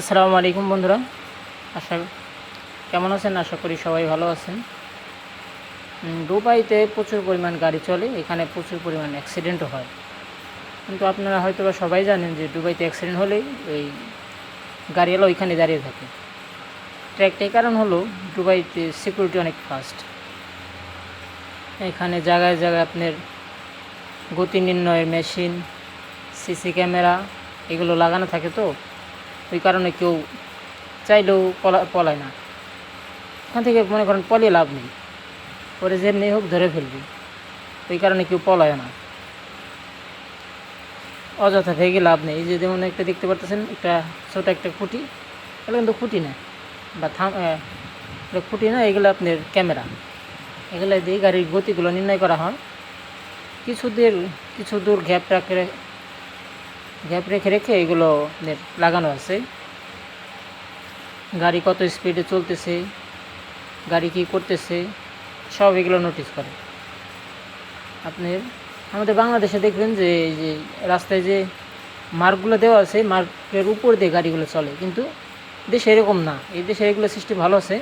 আসসালামু আলাইকুম বন্ধুরা, আশা কেমন আছেন? আশা করি সবাই ভালো আছেন। দুবাইতে প্রচুর পরিমাণ গাড়ি চলে, এখানে প্রচুর পরিমাণ অ্যাক্সিডেন্টও হয়। কিন্তু আপনারা হয়তো বা সবাই জানেন যে দুবাইতে অ্যাক্সিডেন্ট হলেই ওই গাড়িওয়ালা ওইখানে দাঁড়িয়ে থাকে। একটাই কারণ হলো দুবাইতে সিকিউরিটি অনেক ফাস্ট। এখানে জায়গায় জায়গায় আপনার গতি নির্ণয়ের মেশিন, সিসি ক্যামেরা এগুলো লাগানো থাকে, তো ওই কারণে কেউ চাইলেও পলায় না। এখান থেকে মনে করেন পলিয়ে লাভ নেই, পরে যেমনি হোক ধরে ফেলবি, ওই কারণে কেউ পলায় না। অযথা ভেগে লাভ নেই। এই যে যেমন একটা দেখতে পারতেছেন, একটা ছোটো একটা খুঁটি, এগুলো কিন্তু খুঁটি না বা খুঁটি না, এগুলো আপনার ক্যামেরা। এগুলো দিয়ে গাড়ির গতিগুলো নির্ণয় করা হয়। কিছু দূর গ্যাপ রেখে রেখে এগুলো আপনার লাগানো আছে। গাড়ি কত স্পিডে চলতেছে, গাড়ি কী করতেছে, সব এগুলো নোটিস করে। আপনার আমাদের বাংলাদেশে দেখবেন যে এই যে রাস্তায় যে মার্কগুলো দেওয়া আছে, মার্কের উপর দিয়ে গাড়িগুলো চলে, কিন্তু দেশে এরকম না। এই দেশে এগুলো সিস্টেম ভালো আছে।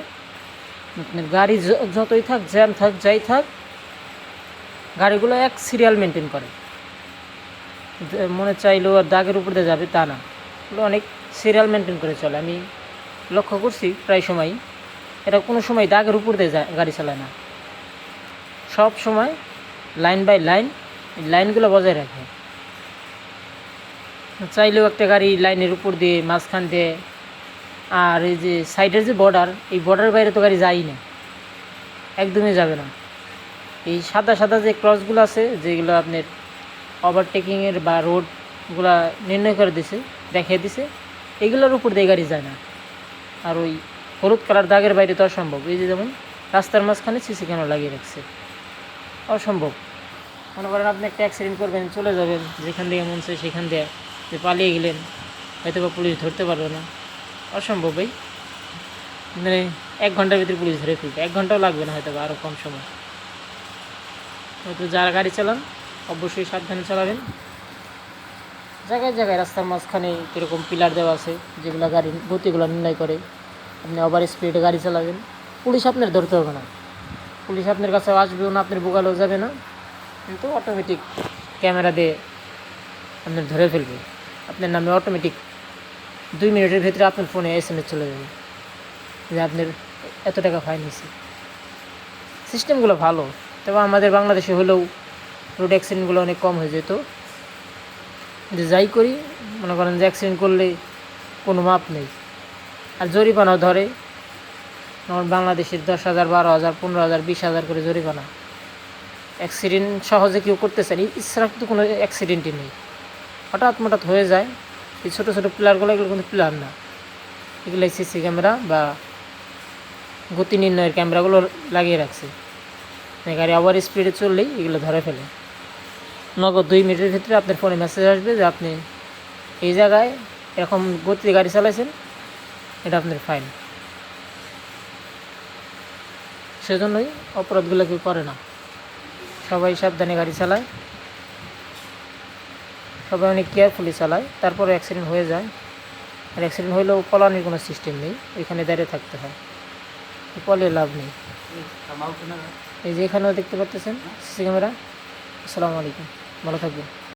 আপনার গাড়ি যতই থাক, জ্যাম থাক, যাই থাক, গাড়িগুলো এক সিরিয়াল মেনটেন করে। মনে চাইলেও আর দাগের উপর দিয়ে যাবে তা না, এগুলো অনেক সিরিয়াল মেনটেন করে চলে। আমি লক্ষ্য করছি প্রায় সময়ই, এটা কোনো সময় দাগের উপর দিয়ে গাড়ি চালায় না, সব সময় লাইন বাই লাইনগুলো বজায় রাখে। চাইলেও একটা গাড়ি লাইনের উপর দিয়ে, মাঝখান দিয়ে, আর এই যে সাইডের যে বর্ডার, এই বর্ডারের বাইরে তো গাড়ি যায়ই না, একদমই যাবে না। এই সাদা সাদা যে ক্রসগুলো আছে, যেগুলো আপনার ওভারটেকিংয়ের বা রোডগুলা নির্ণয় করে দেখিয়ে দিছে, এগুলোর উপর দিয়ে গাড়ি যায় না। আর ওই হলুদ কালার দাগের বাইরে তো অসম্ভব। এই যে যেমন রাস্তার মাঝখানে সিসি ক্যামেরা লাগিয়ে রাখছে, অসম্ভব। মনে করেন আপনি একটা অ্যাক্সিডেন্ট করবেন, চলে যাবেন যেখান দিয়ে মন চায় সেখান দিয়ে, যে পালিয়ে গেলেন, হয়তো বা পুলিশ ধরতে পারবে না, অসম্ভব ভাই। মানে 1 ঘন্টার ভিতরে পুলিশ ধরে ফেলবে, 1 ঘন্টাও লাগবে না, হয়তো বা আরও কম সময়। হয়তো যারা গাড়ি চালান অবশ্যই সাবধানে চালাবেন। জায়গায় জায়গায় রাস্তার মাঝখানে এরকম পিলার দেওয়া আছে, যেগুলো গাড়ির গতিগুলো নির্ণয় করে। আপনি ওভার স্পিডে গাড়ি চালাবেন, পুলিশ আপনার ধরতে হবে না, পুলিশ আপনার কাছে আসবেও না, আপনার বোকালেও যাবে না, কিন্তু অটোমেটিক ক্যামেরা দিয়ে আপনার ধরে ফেলবে। আপনার নামে অটোমেটিক 2 মিনিটের ভিতরে আপনার ফোনে SMS চলে যাবে যে আপনার এত টাকা ফাইন হয়েছে। সিস্টেমগুলো ভালো, তবে আমাদের বাংলাদেশে হলেও রোড অ্যাক্সিডেন্টগুলো অনেক কম হয়ে যেত। যে যাই করি, মনে করেন যে অ্যাক্সিডেন্ট করলে কোনো মাপ নেই, আর জরিমানাও ধরে। আমার বাংলাদেশের 10,000, 12,000, 15,000, 20,000 করে জরিমানা। অ্যাক্সিডেন্ট সহজে কেউ করতে চায়, ইচ্ছা কিন্তু কোনো অ্যাক্সিডেন্টই নেই, হঠাৎ হয়ে যায়। এই ছোটো ছোটো প্লারগুলো, এগুলো কিন্তু প্লার না, এগুলো সিসি ক্যামেরা বা গতি নির্ণয়ের ক্যামেরাগুলো লাগিয়ে রাখছে। গাড়ি ওভার স্পিডে চললেই এগুলো ধরে ফেলে। নগদ 2 মিনিটের ভিতরে আপনার ফোনে মেসেজ আসবে যে আপনি এই জায়গায় এরকম গতিতে গাড়ি চালাইছেন, এটা আপনার ফাইন। সেজন্যই অপরাধগুলো কেউ করে না, সবাই সাবধানে গাড়ি চালায়, সবাই অনেক কেয়ারফুলি চালায়। তারপরে অ্যাক্সিডেন্ট হয়ে যায়, আর অ্যাক্সিডেন্ট হইলেও পলানোর কোনো সিস্টেম নেই, ওইখানে দাঁড়িয়ে থাকতে হয়, পলে লাভ নেই। এই যে এখানেও দেখতে পাচ্ছেন সিসি ক্যামেরা। আসসালামু আলাইকুম, ভালো থাকবেন।